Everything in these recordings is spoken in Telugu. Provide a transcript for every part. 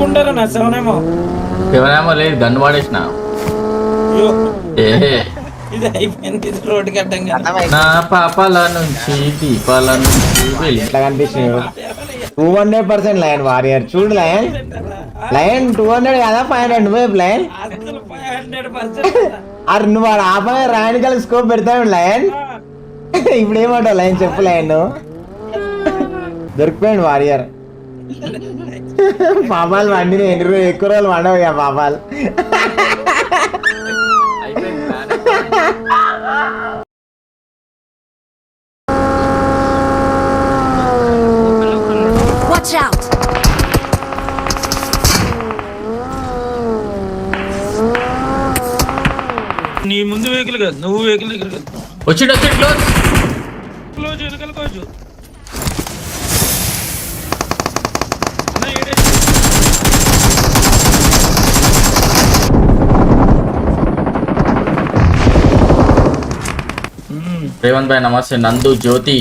కొట్టుకుంటారా నా శివనేమో లేదు గన్ను వాడేసిన ఇది అయిపోయింది. ఇది రోడ్డు కట్టంగా నా పాపాల నుంచి దీపాల నుంచి ఎట్లా కనిపిస్తుంది 200% లయన్ వారియర్ చూడు లయన్ 200 కదా 500 నువ్వే లయన్ అసలు 500%. అరే నువ్వు వాడు ఆపగా రాయనికల్ స్కోప్ పెడతావు లయన్ ఇప్పుడు ఏమంటావు లయన్ చెప్పు లయన్ దొరికిపోయాడు వారియర్ పాపాలు వండిన ఎక్కువ రోజులు వండవు ఇక పాపాలు Watch out! నీ ముందు వెహికల్ కాదు, నువ్వు వెహికల్ దగ్గర కాదు. వచ్చిండు క్లోజ్ క్లోజ్ వెనకాల క్లోజ్. రేవంత్ భాయ్ నమస్తే. నందు, జ్యోతి,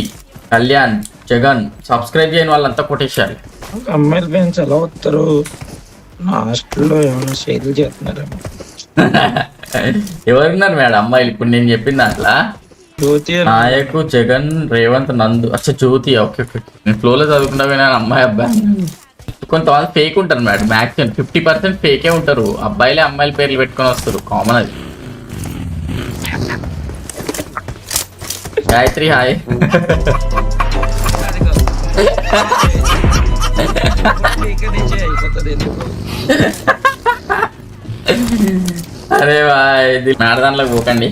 కళ్యాణ్, జగన్ సబ్స్క్రైబ్ చేయని వాళ్ళంతా కొట్టేశారు. అమ్మాయిల ఫ్రెండ్స్ ఎలా వస్తారు? నా హాస్టల్లో ఏమైనా సేల్ చేస్తున్నారేమో. ఎవరున్నారు మేడం అమ్మాయిలు ఇప్పుడు నేను చెప్పిన దాంట్లో? జ్యోతి, నాయకు, జగన్, రేవంత్, నందు. అచ్చా జ్యోతి. Okay okay. నేను ఫ్లోలో చదువుకున్నా కానీ అమ్మాయి అబ్బాయి కొంతమంది ఫేక్ ఉంటారు మేడం. మ్యాక్సిమం 50% ఫేకే ఉంటారు. అబ్బాయిలే అమ్మాయిల పేర్లు పెట్టుకొని వస్తారు. కామన్ అది. గాయత్రి హాయ్. అరే బాయ్ ఇది మేడదాంట్లోకి పోకండి.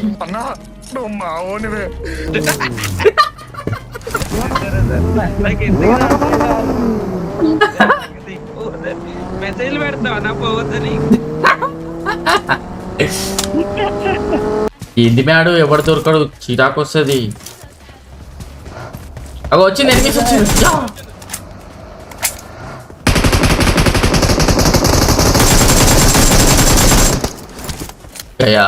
మెసేజ్ పెడతావా నా పోవద్దని? ఏంది మేడు ఎవడు దొరకడు, చిరాకు వస్తుంది. అగో వచ్చింది, ఎనిమిది వచ్చింది. గయా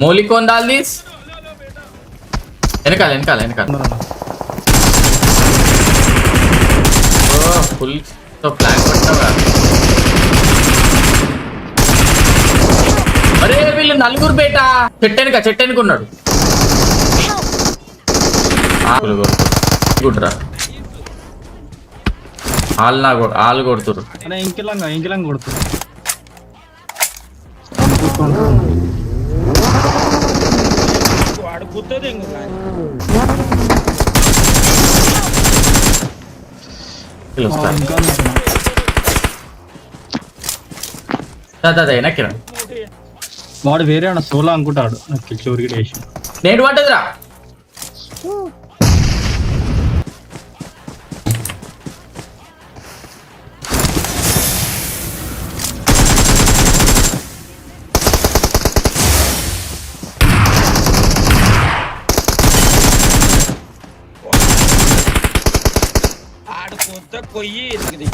మౌలిక్ कौन डाल दिस? వెనకాల వెనకాల వెనకాల. ఫుల్ తో ఫ్లాగ్ పట్టావా? అరే వీళ్ళు నలుగురు బేటా. చెట్టెనుక ఉన్నాడు. గుడ్రా ఆళ్ళు కొడుతురు. ఇంకిలంగా కొడుతురు. వాడు గుర్తుంది ఇంకా. వెనక్కిరా. వాడు వేరే సోలా అనుకుంటాడు. నాకు చివరికి వేసి నేను పడ్డదిరా. ఆడు కొత్త కొయ్యి ఎదిగింది.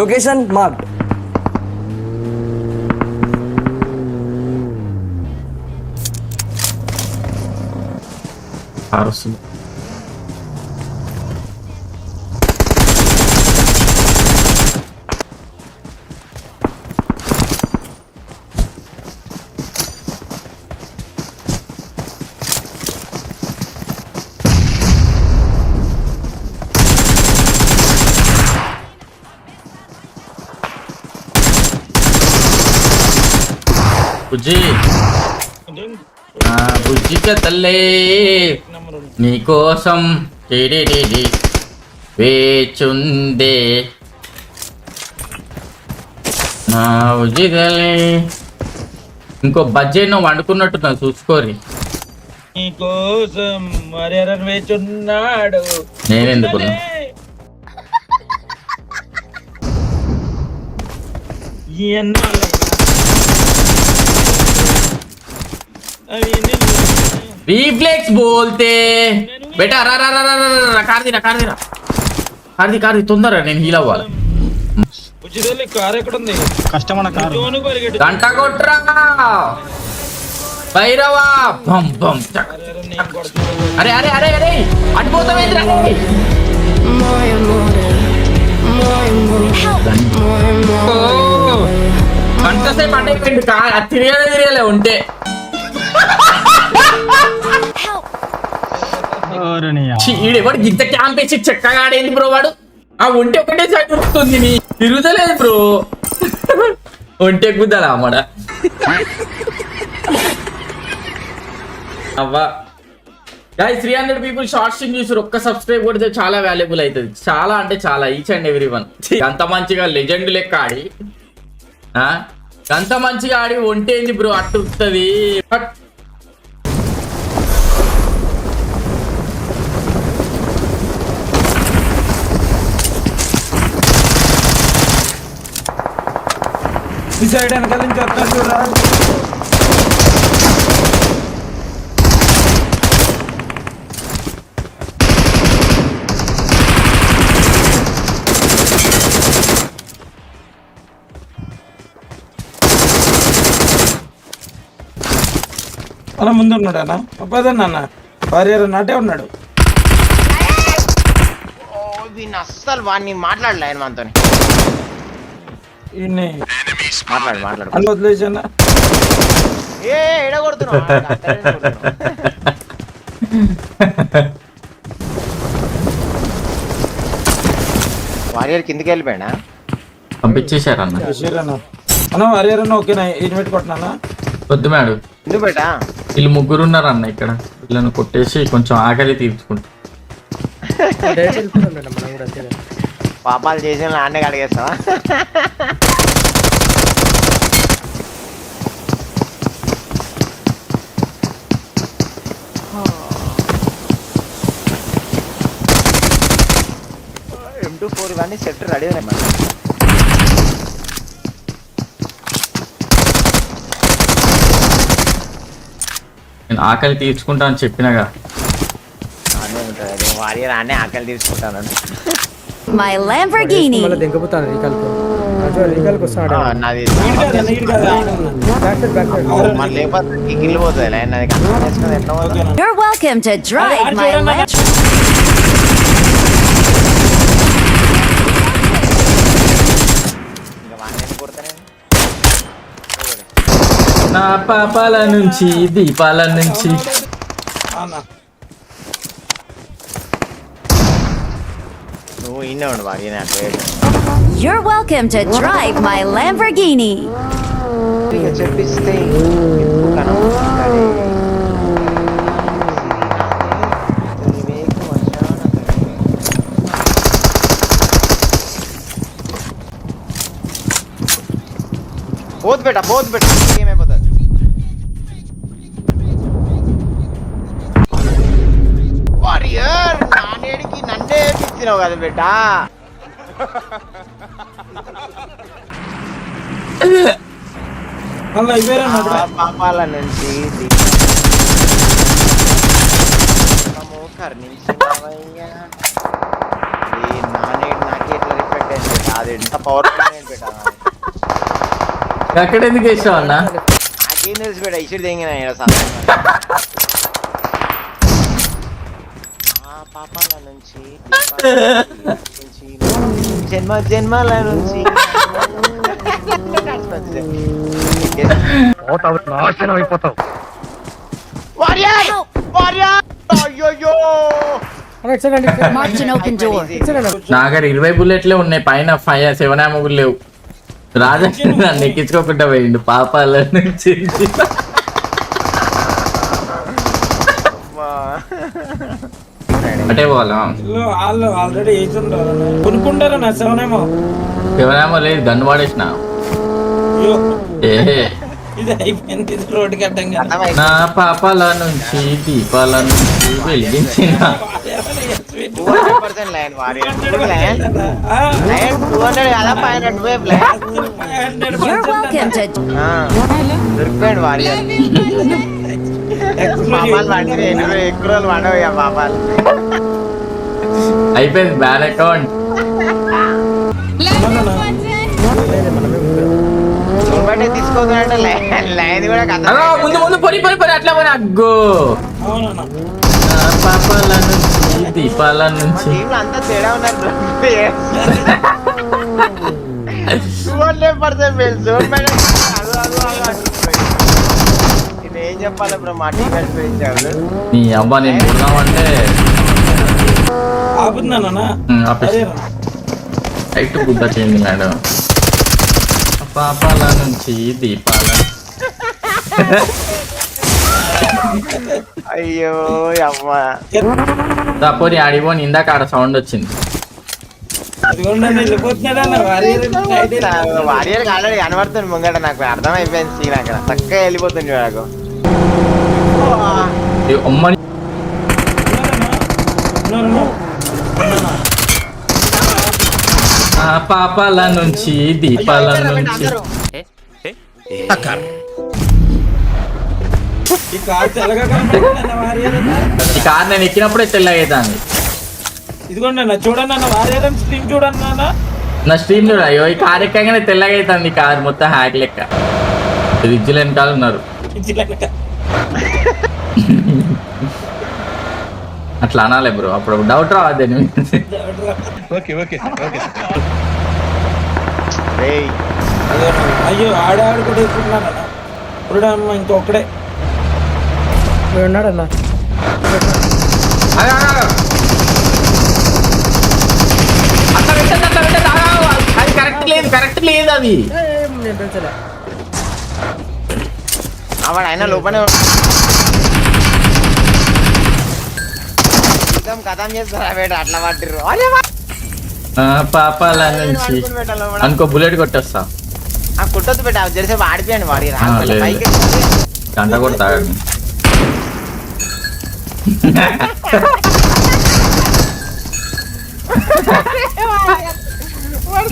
Location mark. వస్తుంది. బుజ్జి బుజ్జిక తల్లే నీకోసం వేచుందే నా బుజ్జిగలే. ఇంకో బడ్జెట్ నువ్వు వండుకున్నట్టు చూసుకోరి. నీకోసం మరి వేచున్నాడు. నేనెందుకున్నా रिफ्लेक्स बोलते बेटा रा रा रा रा रा कार दी తొందరగా నేను హీల్ అవ్వాలి. కార్ ఎక్కడ ఉంది? కష్టమన్న కారు గంట కొట్రా. భైరవా బం బం చక్. అరే అరే అరే అరే అటుపోతావేంద్రా గంటసేపు అటైపోయింది తిరగలే ఉంటే ఈడెవడు గింత క్యాంప్ వేసి చెక్కగా ఆడేంది బ్రో వాడు ఆ ఒంటి ఒకటే సైడ్ దొరుకుతుంది నీ తిరుగుతలేదు బ్రో ఒంటి ఎక్కుద్దా అమ్మడ అవ్వా గైస్ 300 పీపుల్ షార్ట్ స్ట్రీమ్ చూసారు ఒక్క సబ్స్క్రైబ్ కొడితే చాలా వాల్యుబుల్ అవుతుంది చాలా అంటే చాలా ఈచ్ అండ్ ఎవ్రీ వన్ అంత మంచిగా లెజెండ్ లెక్క ఆడి అంత మంచిగా ఆడి ఒంటేంది బ్రో అట్టుతుంది ఈ సైడ్ వెనకాల నుంచి వస్తాను చూడరా అలా ముందు ఉన్నాడు అన్న అబ్బాదన్న అన్న భార్య నాటే ఉన్నాడు అస్సలు వాడిని మాట్లాడలే ఆయన మనతో మాట్లాడు అని వదిలేసి అన్న ఎడగొడుతున్నావు వారియర్ కిందకి వెళ్ళిపోయాడా పంపించేశారన్న అన్న భార్య ఓకేనా ఇన్వైట్ కొట్టినా వద్దు మేడం ఎందుకు బేటా వీళ్ళు ముగ్గురు ఉన్నారు అన్న ఇక్కడ వీళ్ళని కొట్టేసి కొంచెం ఆకలి తీర్చుకుంటా పాపాలు చేసిన నాన్నే అడిగేస్తావా M24 ఇవన్నీ సెట్ రెడీ ఉన్నాయి మరి నేను ఆకలి తీర్చుకుంటా అని చెప్పినగా అన్నీ ఉంటుంది వారియర్ అన్నీ ఆకలి తీసుకుంటాను My Lamborghini. నాది మన లేకపోతే కిల్లు పోతుంది లైన్ అది ఎట్లా You're welcome to drive my Lamborghini. నా పాపాల నుంచి దీపాల నుంచి నువ్వు ఇన్నే ఉండు బాగా You're welcome to drive my Lamborghini. చెప్పిస్తే పోతు బెట ఏమైపోతుంది వారియర్ నానేడికి నన్నే పిచ్చినావు కదా బేటా పాపాల నుంచి కర్ణించినవయ్యా నానేడు నాకే ఎట్లా రిఫ్లెక్ట్ అయింది బేటా అది ఎంత పవర్ఫుల్ బేటా ఎక్కడ ఎందుకు వేసావు అన్న నాకేం తెలుసు బేటా ఇసుడు తెంగిన పాపాల నుంచి జన్మల నుంచి నాశనం అయిపోతావు March an open door. నా దగ్గర 20 బుల్లెట్లే ఉన్నాయి పైన 7 ఆమోగులు లేవు రాజా నన్ను ఎక్కించుకోకుండా పోయిండు పాపాల నుంచి అటే పోవాలా వాళ్ళు ఆల్రెడీ వేసుంటారు కొనుక్కుంటారు నా సెవెనేమో లేదు గన్ను వాడేసిన ఏ ఇది అయిపోయింది రోడ్డుకి అడ్డం కదా నా పాపాల నుంచి దీపాల నుంచి వెలిగించిన 200% లైన్ వారియర్ 200 కదా 500 wave line You're welcome to దొరికిపోయాడు వారియర్ పాపాలు వాడితే ఎక్కువ రోజులు వాడవయ్యా పాపాలు అయిపోయింది బ్యాన్ అకౌంట్ లోపల తీసుకోవాలంటే లైన్ కూడా కథ అగో ముందు ముందు పొరి పొరి పొరి అట్లా పోనీ అగ్గో అవునన్నా పాపాల నుంచి దీపాల నుంచి టీంలో అంతా తేడా ఉన్నారు bro. 200% తెలుసు ఇది ఏం చెప్పాలి బ్రో మా టీం గురించి నీ అబ్బా నేను ఉన్నామంటే ఆపుతున్నానా ఆపేసి హైట్ గుద్ద చేయండి మేడం పాపాల నుంచి దీపాల అయ్యో అమ్మ తప్పని ఆడిపోని ఇందాక ఆడ సౌండ్ వచ్చింది వారియర్ ఆల్రెడీ కనబడుతుంది ముంగట నాకు అర్థమైపోయింది సీన్ అక్కడ చక్కగా వెళ్ళిపోతుంది నాకు అమ్మని పాపాల నుంచి దీపాల నుంచి ఈ కార్ తెల్లగా కనపడుతుందన్న వారియర్ ఈ కార్ నేను ఎక్కినప్పుడే తెల్లగైతాంది ఇదిగోండి అన్న చూడండి అన్న వారియర్ స్ట్రీమ్ చూడండి అన్న నా స్ట్రీమ్ చూడ అయ్యో ఈ కార్ ఎక్కగానే తెల్లగైతుంది కార్ మొత్తం హ్యాక్ లెక్క రిజ్జులు వెనకాల ఉన్నారు అట్లా అనాలి బ్రో అప్పుడు డౌట్ రావద్దు రేయ్ అయ్యో ఆడాడుకుంటే ఇప్పుడు ఇప్పుడు ఇంకొకడే ఉన్నాడన్నా అట్లా పెట్టదు అట్లా పెట్టదు అది కరెక్ట్ లేదు అది నేను పెంచలే వాడు అయినా లోపలే కథం చేస్తారా బేట అట్లా పట్టిర్రు పాపాల నుంచి అనుకో బుల్లెట్ కొట్టేస్తా కుట్టొద్దు పెట్ట జరిసేపు ఆడిపోయాను వాడి లేదు. పైకి గంట కూడా తాగండి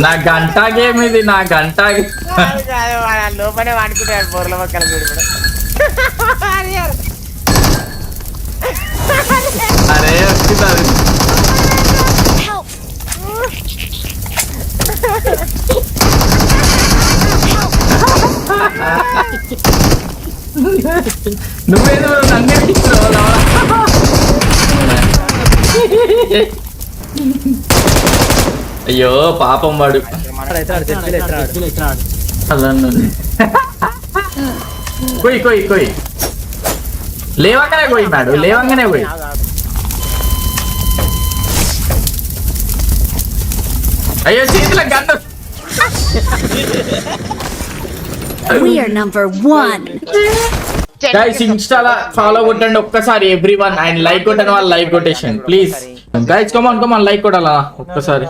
నా గంట గేమ్ ఇది నా గంట లోపలే వాడుకుంటాడు బొర్ల పక్కన చూడు అరే వచ్చింది అది. నువ్వేదో నన్ను ఇస్తున్నావు అయ్యో పాపం వాడు అలా కొయ్యి కొయ్యి కొయ్యి లేవంగానే పోయి మేడు లేవంగానే పోయి అయ్యో చేతుల గంట We are number 1. గైస్ ఇన్స్టాలో ఫాలో కొట్టండి ఒక్కసారి ఎవ్రీవన్ అండ్ లైక్ కొట్టండి వాళ్ళు like కొట్టేషన్ please guys come on like కొట్టాలా ఒక్కసారి